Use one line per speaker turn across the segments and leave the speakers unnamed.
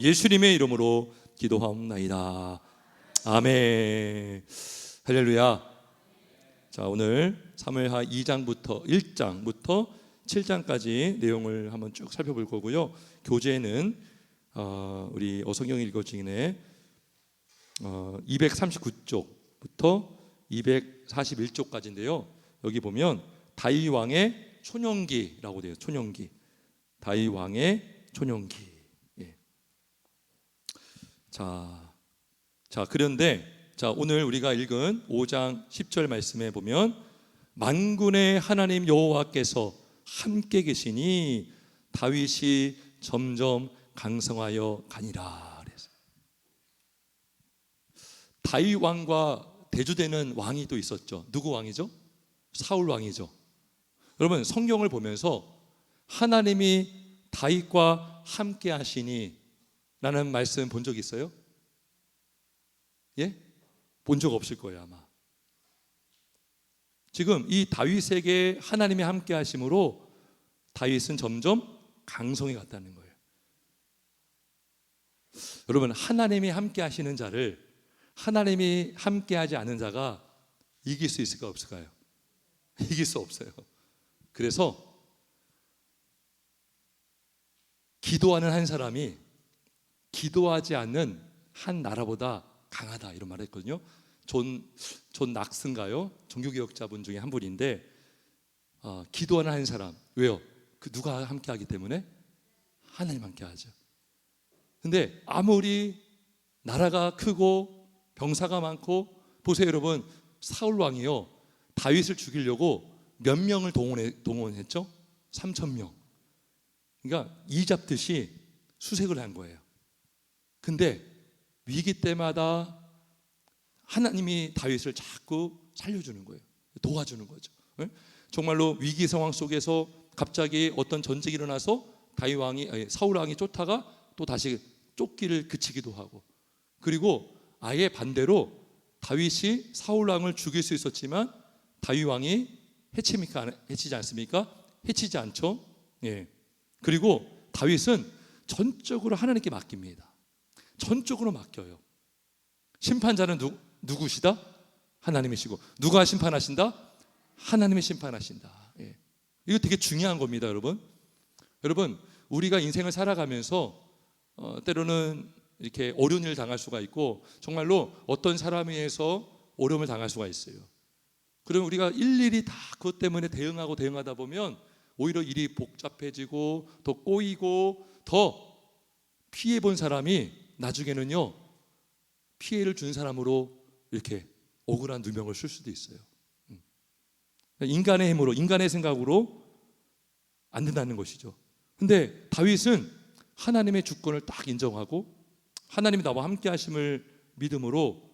예수님의 이름으로 기도하옵나이다. 아멘. 할렐루야. 자, 오늘 사무엘하 2장부터 1장부터 7장까지 내용을 한번 쭉 살펴볼 거고요. 교재는 우리 어성경 읽어주기에 239쪽부터 241쪽까지인데요. 여기 보면 다윗 왕의 촌영기라고 돼요. 촌영기. 다윗 왕의 촌영기. 예. 자, 그런데 오늘 우리가 읽은 5장 10절 말씀에 보면 만군의 하나님 여호와께서 함께 계시니 다윗이 점점 강성하여 가니라. 그랬어요. 다윗 왕과 대조되는 왕이 또 있었죠. 누구 왕이죠? 사울 왕이죠. 여러분, 성경을 보면서 하나님이 다윗과 함께 하시니 라는 말씀 본 적 있어요? 예? 본 적 없을 거예요, 아마. 지금 이 다윗에게 하나님이 함께 하심으로 다윗은 점점 강성해 갔다는 거예요. 여러분, 하나님이 함께 하시는 자를 하나님이 함께 하지 않는 자가 이길 수 있을까 없을까요? 이길 수 없어요. 그래서 기도하는 한 사람이 기도하지 않는 한 나라보다 강하다, 이런 말을 했거든요. 존 낙스인가요? 종교개혁자분 중에 한 분인데 기도하는 한 사람, 왜요? 그 누가 함께 하기 때문에? 하나님 함께 하죠. 근데 아무리 나라가 크고 병사가 많고, 보세요 여러분, 사울 왕이요, 다윗을 죽이려고 몇 명을 동원했죠? 3,000명. 그러니까 이 잡듯이 수색을 한 거예요. 근데 위기 때마다 하나님이 다윗을 자꾸 살려주는 거예요. 도와주는 거죠. 정말로 위기 상황 속에서 갑자기 어떤 전쟁이 일어나서 사울 왕이 쫓다가 또 다시 쫓기를 그치기도 하고, 그리고 아예 반대로 다윗이 사울 왕을 죽일 수 있었지만 다윗 왕이 해치지 않습니까? 해치지 않죠. 예. 그리고 다윗은 전적으로 하나님께 맡깁니다. 전적으로 맡겨요. 심판자는 누구시다? 하나님이시고, 누가 심판하신다? 하나님이 심판하신다. 예. 이거 되게 중요한 겁니다, 여러분. 여러분, 우리가 인생을 살아가면서 때로는 이렇게 어려운 일을 당할 수가 있고, 정말로 어떤 사람에 의해서 어려움을 당할 수가 있어요. 그럼 우리가 일일이 다 그것 때문에 대응하다 보면 오히려 일이 복잡해지고 더 꼬이고 더 피해 본 사람이 나중에는요, 피해를 준 사람으로 이렇게 억울한 누명을 쓸 수도 있어요. 인간의 힘으로, 인간의 생각으로 안 된다는 것이죠. 근데 다윗은 하나님의 주권을 딱 인정하고 하나님이 나와 함께 하심을 믿음으로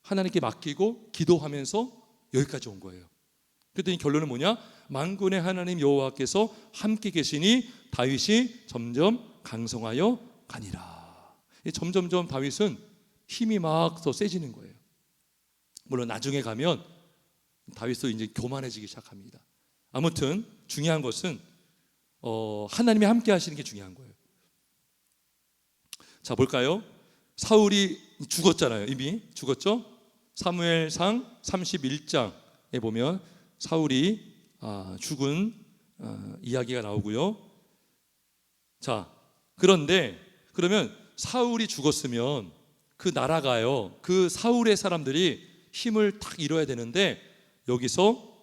하나님께 맡기고 기도하면서 여기까지 온 거예요. 그랬더니 결론은 뭐냐? 만군의 하나님 여호와께서 함께 계시니 다윗이 점점 강성하여 가니라. 점점점 다윗은 힘이 막 더 세지는 거예요. 물론 나중에 가면 다윗도 이제 교만해지기 시작합니다. 아무튼 중요한 것은 하나님이 함께 하시는 게 중요한 거예요. 자, 볼까요? 사울이 죽었잖아요. 이미 죽었죠? 사무엘상 31장에 보면 사울이 죽은 이야기가 나오고요. 자, 그러면 사울이 죽었으면 그 나라가요, 그 사울의 사람들이 힘을 탁 잃어야 되는데, 여기서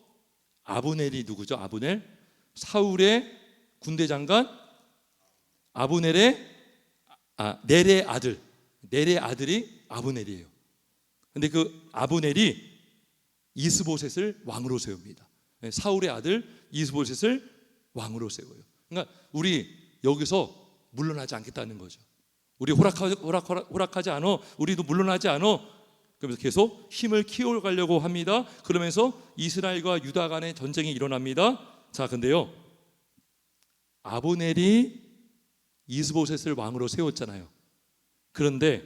아브넬이 누구죠? 아브넬, 사울의 군대 장관 넬의 아들이 아브넬이에요. 근데 그 아브넬이 이스보셋을 왕으로 세웁니다. 사울의 아들 이스보셋을 왕으로 세워요. 그러니까 우리 여기서 물러나지 않겠다는 거죠. 우리 허락하지 않아, 우리도 물러나지 않아. 그러면서 계속 힘을 키워가려고 합니다. 그러면서 이스라엘과 유다 간의 전쟁이 일어납니다. 자, 근데요, 아브넬이 이스보셋을 왕으로 세웠잖아요. 그런데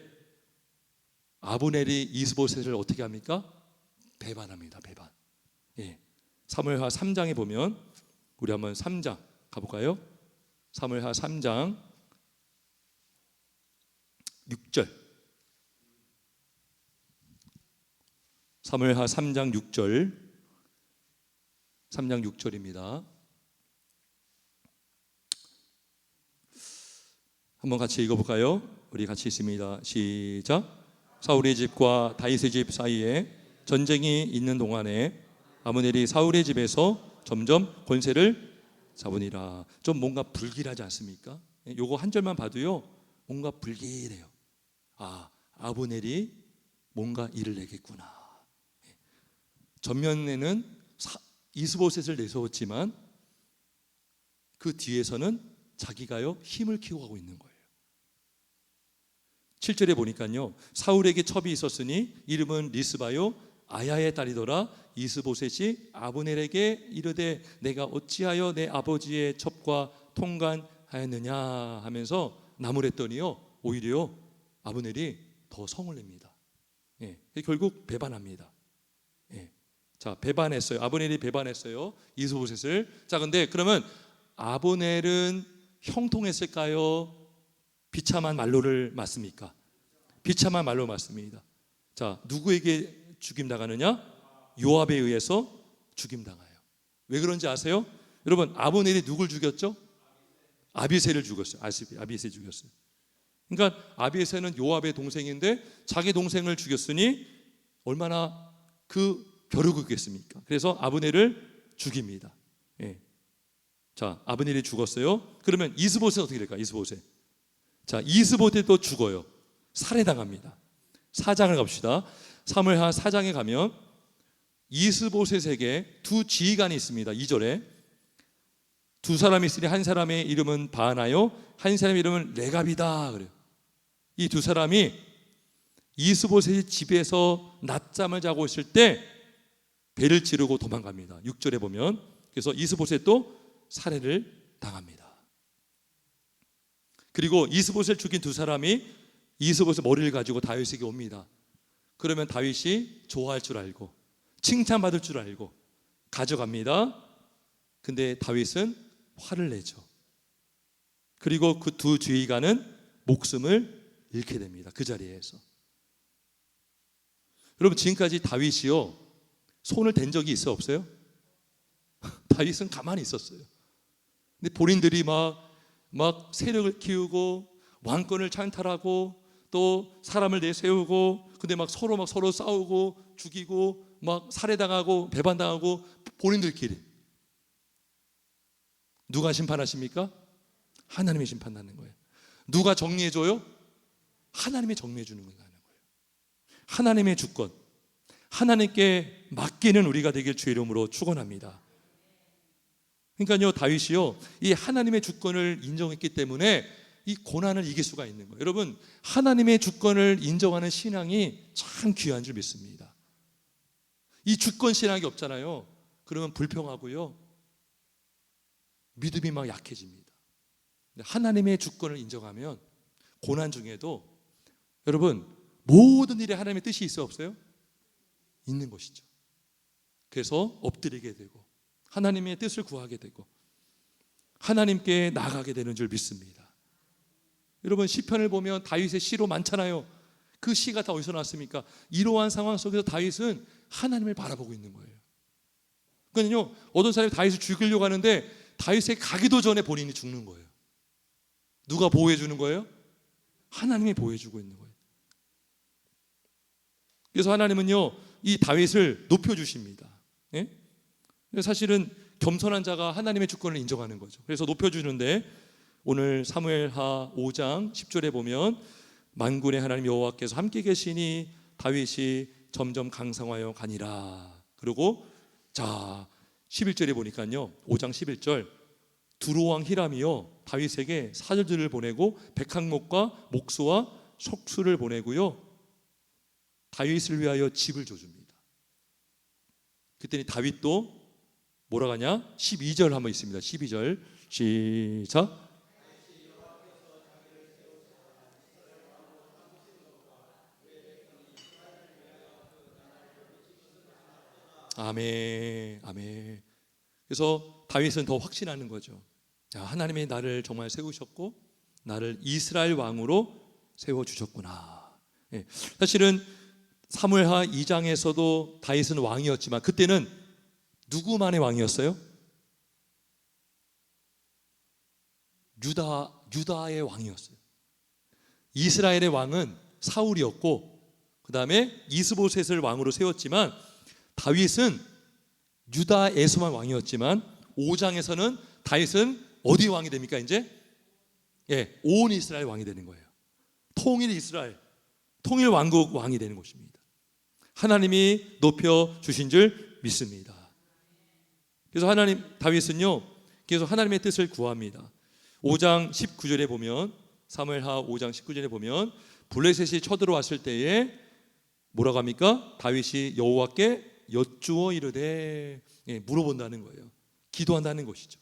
아브넬이 이스보셋을 어떻게 합니까? 배반합니다. 배반. 예. 사무엘하 3장에 보면, 우리 한번 3장 가볼까요? 사무엘하 3장 6절. 사무엘하 3장 6절. 3장 6절입니다. 한번 같이 읽어볼까요? 우리 같이 있습니다. 시작. 사울의 집과 다윗의 집 사이에 전쟁이 있는 동안에 아브넬이 사울의 집에서 점점 권세를 잡으니라. 좀 뭔가 불길하지 않습니까? 요거 한 절만 봐도요 뭔가 불길해요. 아, 아브넬이 뭔가 일을 내겠구나. 전면에는 이스보셋을 내세웠지만 그 뒤에서는 자기가요 힘을 키워 가고 있는 거예요. 7절에 보니까요 사울에게 첩이 있었으니 이름은 리스바요 아야의 딸이더라. 이스보셋이 아브넬에게 이르되 내가 어찌하여 내 아버지의 첩과 통관하였느냐 하면서 나무랬더니요 오히려 아브넬이 더 성을 냅니다. 예, 결국 배반합니다. 예, 자 배반했어요. 아브넬이 배반했어요 이스보셋을. 자 근데 그러면 아브넬은 형통했을까요? 비참한 말로를 맞습니까? 비참한 말로 맞습니다. 자 누구에게 죽임당하느냐? 요압에 의해서 죽임당해요. 왜 그런지 아세요? 여러분 아브넬이 누굴 죽였죠? 아비새를 죽였어요. 아비새 죽였어요. 그러니까 아비새는 요압의 동생인데 자기 동생을 죽였으니 얼마나 그 벼르겠습니까? 그래서 아브넬을 죽입니다. 예. 자 아브넬이 죽었어요. 그러면 이스보셋 어떻게 될까요? 이스보셋. 자 이스보셋도 죽어요. 살해당합니다. 4장을 갑시다. 사무엘하 4장에 가면 이스보셋에게 두 지휘관이 있습니다. 2절에 두 사람이 있으니 한 사람의 이름은 바나요 한 사람의 이름은 레갑이다 그래요. 이 두 사람이 이스보셋의 집에서 낮잠을 자고 있을 때 배를 찌르고 도망갑니다. 6절에 보면 그래서 이스보셋도 살해를 당합니다. 그리고 이스보셋을 죽인 두 사람이 이스보셋 머리를 가지고 다윗에게 옵니다. 그러면 다윗이 좋아할 줄 알고 칭찬받을 줄 알고 가져갑니다. 근데 다윗은 화를 내죠. 그리고 그 두 지휘관은 목숨을 잃게 됩니다. 그 자리에서. 여러분 지금까지 다윗이요 손을 댄 적이 있어요? 없어요? 다윗은 가만히 있었어요. 근데 본인들이 막 세력을 키우고 왕권을 찬탈하고 또 사람을 내세우고 근데 막 서로 싸우고 죽이고 막 살해당하고 배반당하고 본인들끼리 누가 심판하십니까? 하나님이 심판하는 거예요. 누가 정리해줘요? 하나님이 정리해 주는 거예요. 하나님의 주권, 하나님께 맡기는 우리가 되길 주의 이름으로 축원합니다. 그러니까요 다윗이요 이 하나님의 주권을 인정했기 때문에 이 고난을 이길 수가 있는 거예요. 여러분 하나님의 주권을 인정하는 신앙이 참 귀한 줄 믿습니다. 이 주권 신앙이 없잖아요. 그러면 불평하고요 믿음이 막 약해집니다. 하나님의 주권을 인정하면 고난 중에도 여러분 모든 일에 하나님의 뜻이 있어 없어요? 있는 것이죠. 그래서 엎드리게 되고 하나님의 뜻을 구하게 되고 하나님께 나가게 되는 줄 믿습니다. 여러분 시편을 보면 다윗의 시로 많잖아요. 그 시가 다 어디서 나왔습니까? 이러한 상황 속에서 다윗은 하나님을 바라보고 있는 거예요. 그러니까요 어떤 사람이 다윗을 죽이려고 하는데 다윗에 가기도 전에 본인이 죽는 거예요. 누가 보호해 주는 거예요? 하나님이 보호해 주고 있는 거예요. 그래서 하나님은요 이 다윗을 높여주십니다. 예? 사실은 겸손한 자가 하나님의 주권을 인정하는 거죠. 그래서 높여주는데 오늘 사무엘하 5장 10절에 보면 만군의 하나님 여호와께서 함께 계시니 다윗이 점점 강성하여 가니라. 그리고 자 11절에 보니까요 5장 11절 두로왕 히람이요 다윗에게 사절들을 보내고 백항목과 목수와 속수를 보내고요 다윗을 위하여 집을 줘줍니다. 그랬더니 다윗도 뭐라고 하냐? 12절 한번 있습니다. 12절 시작. 아멘, 아멘. 그래서 다윗은 더 확신하는 거죠. 자, 하나님이 나를 정말 세우셨고 나를 이스라엘 왕으로 세워주셨구나. 예. 사실은 사무엘하 2장에서도 다윗은 왕이었지만 그때는 누구만의 왕이었어요? 유다의 왕이었어요. 이스라엘의 왕은 사울이었고 그 다음에 이스보셋을 왕으로 세웠지만 다윗은 유다에서만 왕이었지만 5장에서는 다윗은 어디 왕이 됩니까? 이제 온 이스라엘 왕이 되는 거예요. 통일 이스라엘, 통일 왕국 왕이 되는 것입니다. 하나님이 높여주신 줄 믿습니다. 그래서 다윗은요 계속 하나님의 뜻을 구합니다. 5장 19절에 보면, 사무엘하 5장 19절에 보면 블레셋이 쳐들어왔을 때에 뭐라고 합니까? 다윗이 여호와께 여쭈어 이르되, 물어본다는 거예요. 기도한다는 것이죠.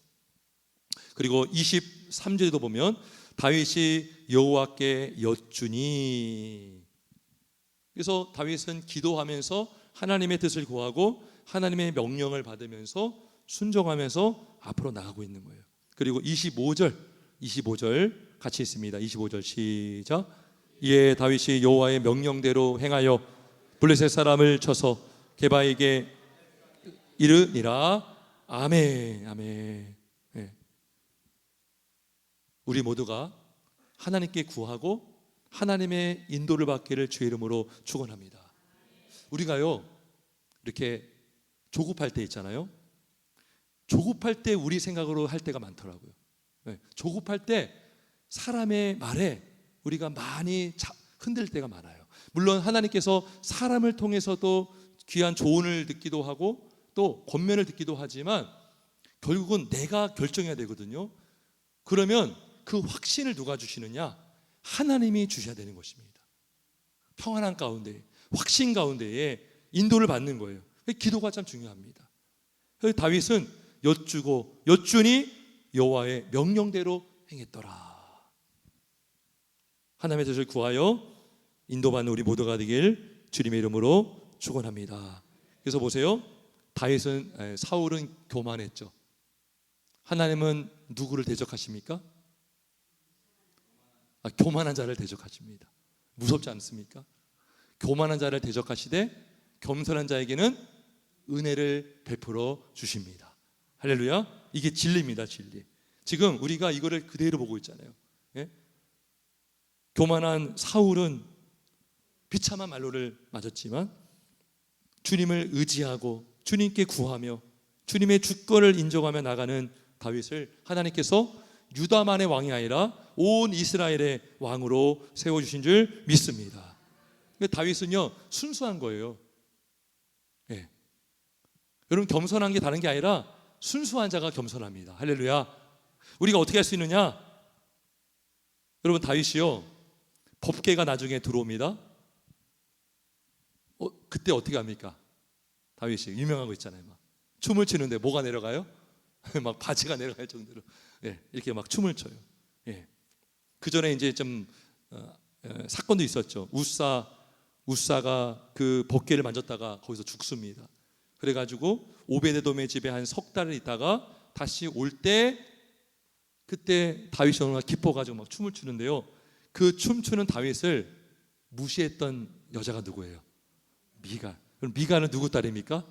그리고 23절에도 보면 다윗이 여호와께 여쭈니, 그래서 다윗은 기도하면서 하나님의 뜻을 구하고 하나님의 명령을 받으면서 순종하면서 앞으로 나가고 있는 거예요. 그리고 25절 같이 있습니다. 25절 시작. 이에 다윗이 여호와의 명령대로 행하여 블레셋 사람을 쳐서 게바에게 이르니라. 아멘. 아멘. 네. 우리 모두가 하나님께 구하고 하나님의 인도를 받기를 주의 이름으로 축원합니다. 우리가요 이렇게 조급할 때 있잖아요. 조급할 때 우리 생각으로 할 때가 많더라고요. 조급할 때 사람의 말에 우리가 많이 흔들 때가 많아요. 물론 하나님께서 사람을 통해서도 귀한 조언을 듣기도 하고 또 권면을 듣기도 하지만 결국은 내가 결정해야 되거든요. 그러면 그 확신을 누가 주시느냐? 하나님이 주셔야 되는 것입니다. 평안한 가운데, 확신 가운데에 인도를 받는 거예요. 기도가 참 중요합니다. 다윗은 여쭈니 여호와의 명령대로 행했더라. 하나님의 뜻을 구하여 인도받는 우리 모두가 되길 주님의 이름으로 축원합니다. 그래서 보세요, 사울은 교만했죠. 하나님은 누구를 대적하십니까? 교만한 자를 대적하십니다. 무섭지 않습니까? 교만한 자를 대적하시되 겸손한 자에게는 은혜를 베풀어 주십니다. 할렐루야. 이게 진리입니다. 진리. 지금 우리가 이거를 그대로 보고 있잖아요. 교만한 사울은 비참한 말로를 맞았지만 주님을 의지하고 주님께 구하며 주님의 주권을 인정하며 나가는 다윗을 하나님께서 유다만의 왕이 아니라 온 이스라엘의 왕으로 세워주신 줄 믿습니다. 다윗은요 순수한 거예요. 여러분, 겸손한 게 다른 게 아니라 순수한 자가 겸손합니다. 할렐루야. 우리가 어떻게 할 수 있느냐? 여러분, 다윗이요 법궤가 나중에 들어옵니다. 그때 어떻게 합니까? 다윗이 유명한 거 있잖아요. 막 춤을 추는데 뭐가 내려가요? 막 바지가 내려갈 정도로 이렇게 막 춤을 춰요. 그 전에 이제 좀 사건도 있었죠. 우사가 그 법궤를 만졌다가 거기서 죽습니다. 그래가지고 오베데돔의 집에 한 석 달을 있다가 다시 올 때 그때 다윗이 정말 기뻐가지고 막 춤을 추는데요. 그 춤추는 다윗을 무시했던 여자가 누구예요? 미갈. 그럼 미갈은 누구 딸입니까?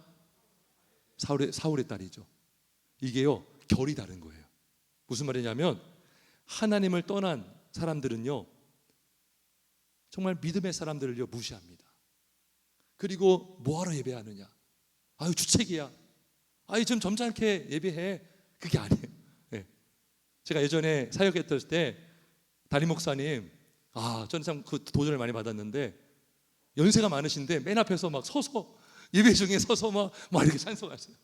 사울의 딸이죠. 이게요 결이 다른 거예요. 무슨 말이냐면 하나님을 떠난 사람들은요 정말 믿음의 사람들을요 무시합니다. 그리고 뭐하러 예배하느냐? 아유 주책이야. 아유 좀 점잖게 예배해. 그게 아니에요. 제가 예전에 사역했을 때 담임 목사님, 저는 참 그 도전을 많이 받았는데 연세가 많으신데 맨 앞에서 막 서서 예배 중에 서서 막 이렇게 찬송하세요.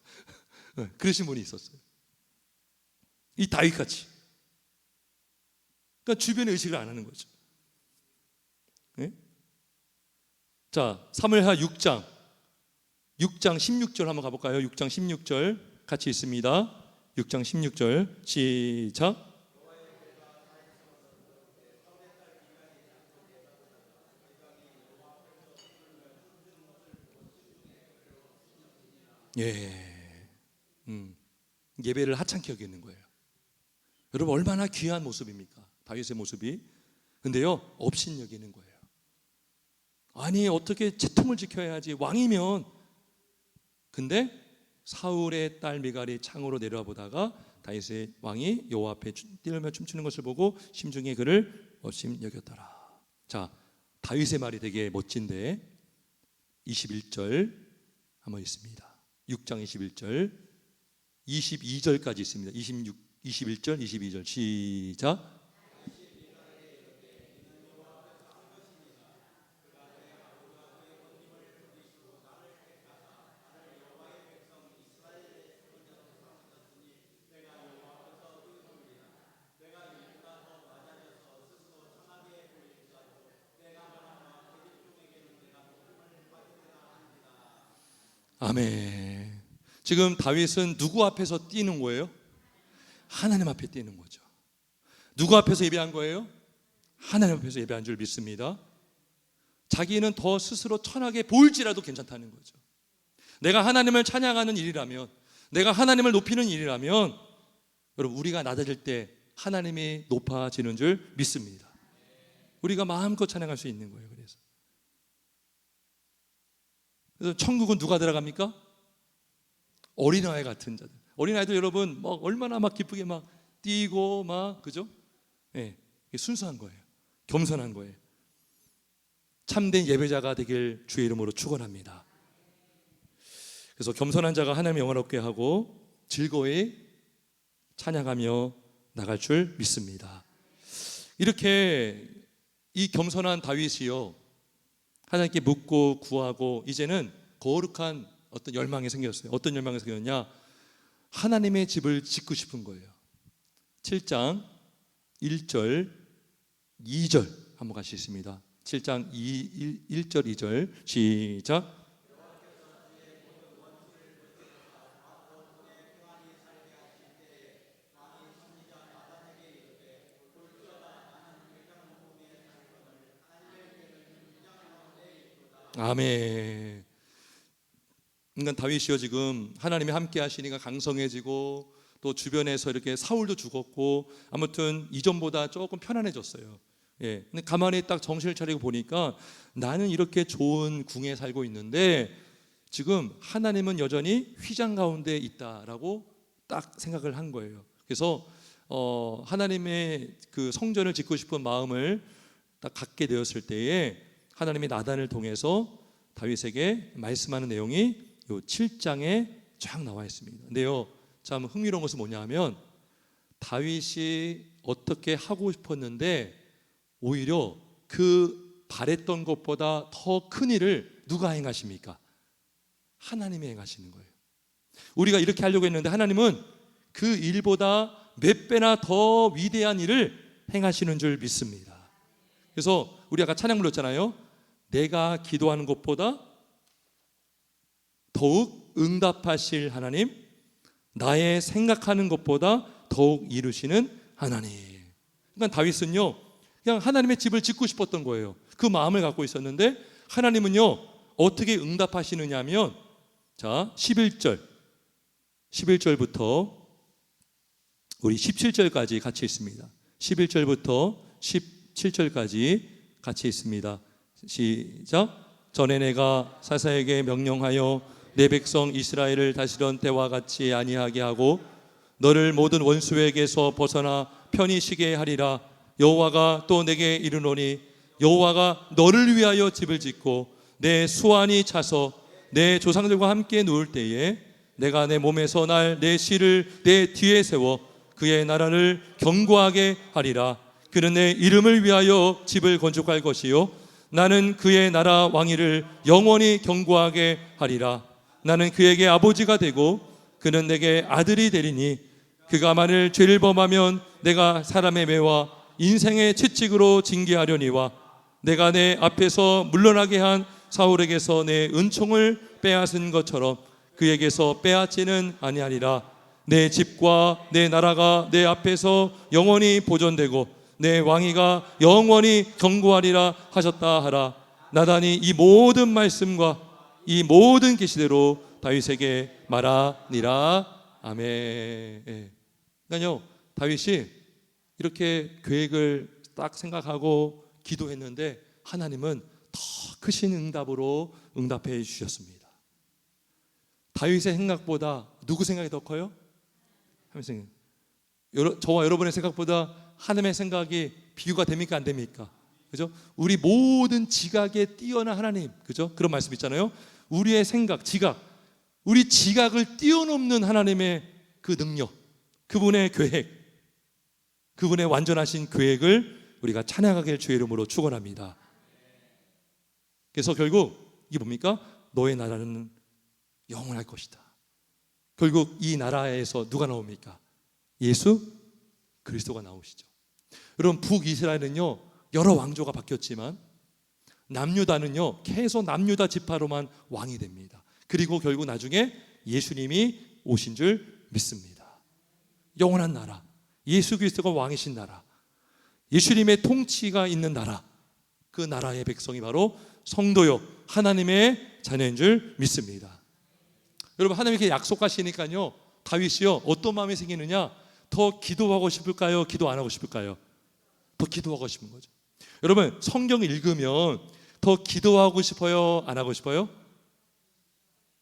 그러신 분이 있었어요. 이 다윗같이. 그러니까 주변에 의식을 안 하는 거죠. 자, 사무엘하 6장 16절 한번 가볼까요? 6장 16절 같이 있습니다. 6장 16절 시작. 예배를 하찮게 여기는 거예요. 여러분, 얼마나 귀한 모습입니까? 다윗의 모습이. 근데요, 업신여기는 거예요. 아니, 어떻게 채통을 지켜야지, 왕이면. 근데 사울의 딸 미갈이 창으로 내려와 보다가 다윗의 왕이 여호와 앞에 뛰놀며 춤추는 것을 보고 심중에 그를 업신여겼더라. 자, 다윗의 말이 되게 멋진데 21절 한번 있습니다. 6장 21절 22절까지 있습니다. 21절 22절 시작. 아멘. 지금 다윗은 누구 앞에서 뛰는 거예요? 하나님 앞에 뛰는 거죠. 누구 앞에서 예배한 거예요? 하나님 앞에서 예배한 줄 믿습니다. 자기는 더 스스로 천하게 보일지라도 괜찮다는 거죠. 내가 하나님을 찬양하는 일이라면, 내가 하나님을 높이는 일이라면, 여러분, 우리가 낮아질 때 하나님이 높아지는 줄 믿습니다. 우리가 마음껏 찬양할 수 있는 거예요. 그래서 천국은 누가 들어갑니까? 어린아이 같은 자들. 어린아이들 여러분 막 얼마나 막 기쁘게 막 뛰고 막, 그죠? 네, 순수한 거예요. 겸손한 거예요. 참된 예배자가 되길 주의 이름으로 축원합니다. 그래서 겸손한 자가 하나님을 영화롭게 하고 즐거이 찬양하며 나갈 줄 믿습니다. 이렇게 이 겸손한 다윗이요, 하나님께 묻고 구하고 이제는 거룩한 어떤 열망이 생겼어요. 어떤 열망이 생겼냐? 하나님의 집을 짓고 싶은 거예요. 7장 1절 2절 한번 같이 있습니다. 7장 1절 2절 시작. 아멘. 그러니까 다윗이요, 지금 하나님이 함께 하시니까 강성해지고 또 주변에서 이렇게 사울도 죽었고 아무튼 이전보다 조금 편안해졌어요. 예. 근데 가만히 딱 정신을 차리고 보니까 나는 이렇게 좋은 궁에 살고 있는데 지금 하나님은 여전히 휘장 가운데 있다라고 딱 생각을 한 거예요. 그래서 하나님의 그 성전을 짓고 싶은 마음을 딱 갖게 되었을 때에 하나님이 나단을 통해서 다윗에게 말씀하는 내용이 요 7장에 쫙 나와 있습니다. 근데요, 참 흥미로운 것은 뭐냐 하면 다윗이 어떻게 하고 싶었는데 오히려 그 바랬던 것보다 더 큰 일을 누가 행하십니까? 하나님이 행하시는 거예요. 우리가 이렇게 하려고 했는데 하나님은 그 일보다 몇 배나 더 위대한 일을 행하시는 줄 믿습니다. 그래서 우리 아까 찬양 불렀잖아요. 내가 기도하는 것보다 더욱 응답하실 하나님, 나의 생각하는 것보다 더욱 이루시는 하나님. 그러니까 다윗은요, 그냥 하나님의 집을 짓고 싶었던 거예요. 그 마음을 갖고 있었는데 하나님은요 어떻게 응답하시느냐 하면, 자 11절부터 우리 17절까지 같이 있습니다. 11절부터 17절까지 같이 있습니다. 시작. 전에 내가 사사에게 명령하여 내 백성 이스라엘을 다시던 때와 같이 아니하게 하고 너를 모든 원수에게서 벗어나 편히 쉬게 하리라. 여호와가 또 내게 이르노니 여호와가 너를 위하여 집을 짓고 내 수완이 차서 내 조상들과 함께 누울 때에 내가 내 몸에서 날 내 씨를 내 뒤에 세워 그의 나라를 견고하게 하리라. 그는 내 이름을 위하여 집을 건축할 것이요 나는 그의 나라 왕위를 영원히 견고하게 하리라. 나는 그에게 아버지가 되고 그는 내게 아들이 되리니 그가 만일 죄를 범하면 내가 사람의 매와 인생의 채찍으로 징계하려니와 내가 내 앞에서 물러나게 한 사울에게서 내 은총을 빼앗은 것처럼 그에게서 빼앗지는 아니하리라. 내 집과 내 나라가 내 앞에서 영원히 보존되고 내 왕위가 영원히 견고하리라 하셨다 하라. 나단이 이 모든 말씀과 이 모든 계시대로 다윗에게 말하니라. 아멘. 그러니까요, 다윗이 이렇게 계획을 딱 생각하고 기도했는데 하나님은 더 크신 응답으로 응답해 주셨습니다. 다윗의 생각보다 누구 생각이 더 커요? 하나님 생각. 저와 여러분의 생각보다 하나님의 생각이 비교가 됩니까? 안 됩니까? 그죠? 우리 모든 지각에 뛰어난 하나님, 그죠? 그런 말씀 있잖아요. 우리의 생각, 지각, 우리 지각을 뛰어넘는 하나님의 그 능력, 그분의 계획, 그분의 완전하신 계획을 우리가 찬양하길 주의 이름으로 축원합니다. 그래서 결국 이게 뭡니까? 너의 나라는 영원할 것이다. 결국 이 나라에서 누가 나옵니까? 예수 그리스도가 나오시죠. 여러분, 북이스라엘은요 여러 왕조가 바뀌었지만 남유다는요 계속 남유다 지파로만 왕이 됩니다. 그리고 결국 나중에 예수님이 오신 줄 믿습니다. 영원한 나라, 예수 그리스도가 왕이신 나라, 예수님의 통치가 있는 나라, 그 나라의 백성이 바로 성도요 하나님의 자녀인 줄 믿습니다. 여러분, 하나님께 약속하시니까요 다윗이요 어떤 마음이 생기느냐? 더 기도하고 싶을까요? 기도 안 하고 싶을까요? 더 기도하고 싶은 거죠. 여러분, 성경을 읽으면 더 기도하고 싶어요? 안 하고 싶어요?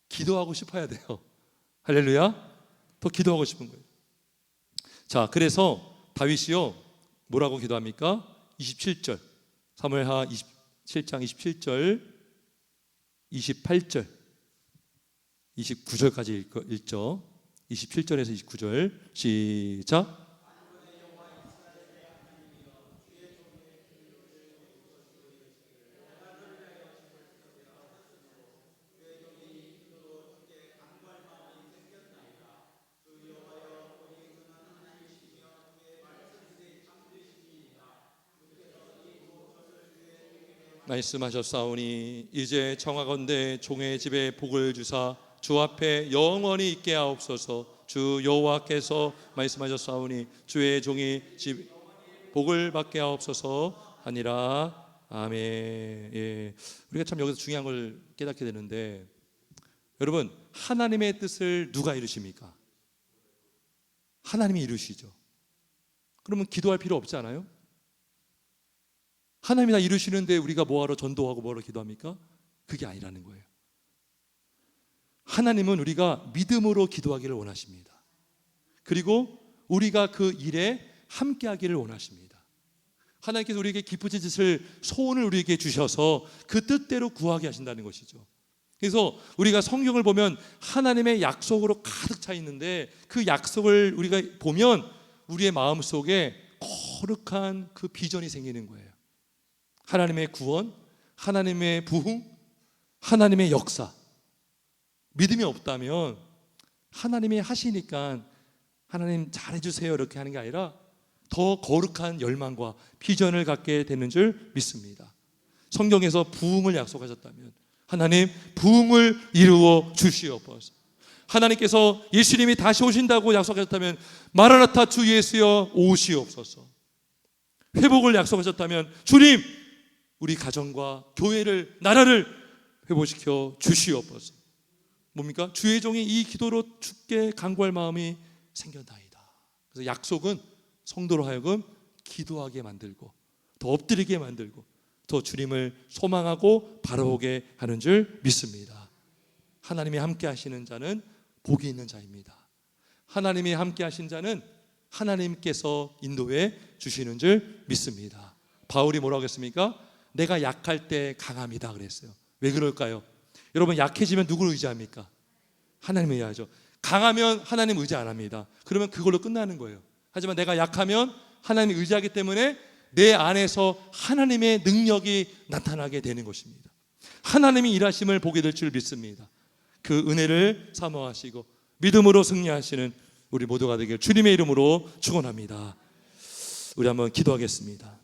기도하고 싶어야 돼요. 할렐루야. 더 기도하고 싶은 거예요. 자, 그래서 다윗이요 뭐라고 기도합니까? 27절, 사무엘하 27장 27절, 28절, 29절까지 읽죠. 27절에서 29절 시작. 말씀하셨사오니 이제 청하건대 종의 집에 복을 주사 주 앞에 영원히 있게 하옵소서. 주 여호와께서 말씀하셨사오니 주의 종이 집 복을 받게 하옵소서 하니라. 아멘. 예. 우리가 참 여기서 중요한 걸 깨닫게 되는데, 여러분, 하나님의 뜻을 누가 이루십니까? 하나님이 이루시죠. 그러면 기도할 필요 없지 않아요? 하나님이 다 이루시는데 우리가 뭐하러 전도하고 뭐하러 기도합니까? 그게 아니라는 거예요. 하나님은 우리가 믿음으로 기도하기를 원하십니다. 그리고 우리가 그 일에 함께 하기를 원하십니다. 하나님께서 우리에게 기쁘신 뜻을, 소원을 우리에게 주셔서 그 뜻대로 구하게 하신다는 것이죠. 그래서 우리가 성경을 보면 하나님의 약속으로 가득 차 있는데, 그 약속을 우리가 보면 우리의 마음속에 거룩한 그 비전이 생기는 거예요. 하나님의 구원, 하나님의 부흥, 하나님의 역사. 믿음이 없다면 하나님이 하시니까 하나님 잘해주세요 이렇게 하는 게 아니라 더 거룩한 열망과 비전을 갖게 되는 줄 믿습니다. 성경에서 부흥을 약속하셨다면 하나님 부흥을 이루어 주시옵소서. 하나님께서 예수님이 다시 오신다고 약속하셨다면 마라나타 주 예수여 오시옵소서. 회복을 약속하셨다면 주님 우리 가정과 교회를, 나라를 회복시켜 주시옵소서. 뭡니까? 주의 종이 이 기도로 주께 간구할 마음이 생겼나이다. 그래서 약속은 성도로 하여금 기도하게 만들고 더 엎드리게 만들고 더 주님을 소망하고 바라보게 하는 줄 믿습니다. 하나님이 함께 하시는 자는 복이 있는 자입니다. 하나님이 함께 하신 자는 하나님께서 인도해 주시는 줄 믿습니다. 바울이 뭐라고 했습니까? 내가 약할 때 강함이다 그랬어요. 왜 그럴까요? 여러분, 약해지면 누구를 의지합니까? 하나님을 의지하죠. 강하면 하나님 의지 안 합니다. 그러면 그걸로 끝나는 거예요. 하지만 내가 약하면 하나님을 의지하기 때문에 내 안에서 하나님의 능력이 나타나게 되는 것입니다. 하나님이 일하심을 보게 될 줄 믿습니다. 그 은혜를 사모하시고 믿음으로 승리하시는 우리 모두가 되길 주님의 이름으로 축원합니다. 우리 한번 기도하겠습니다.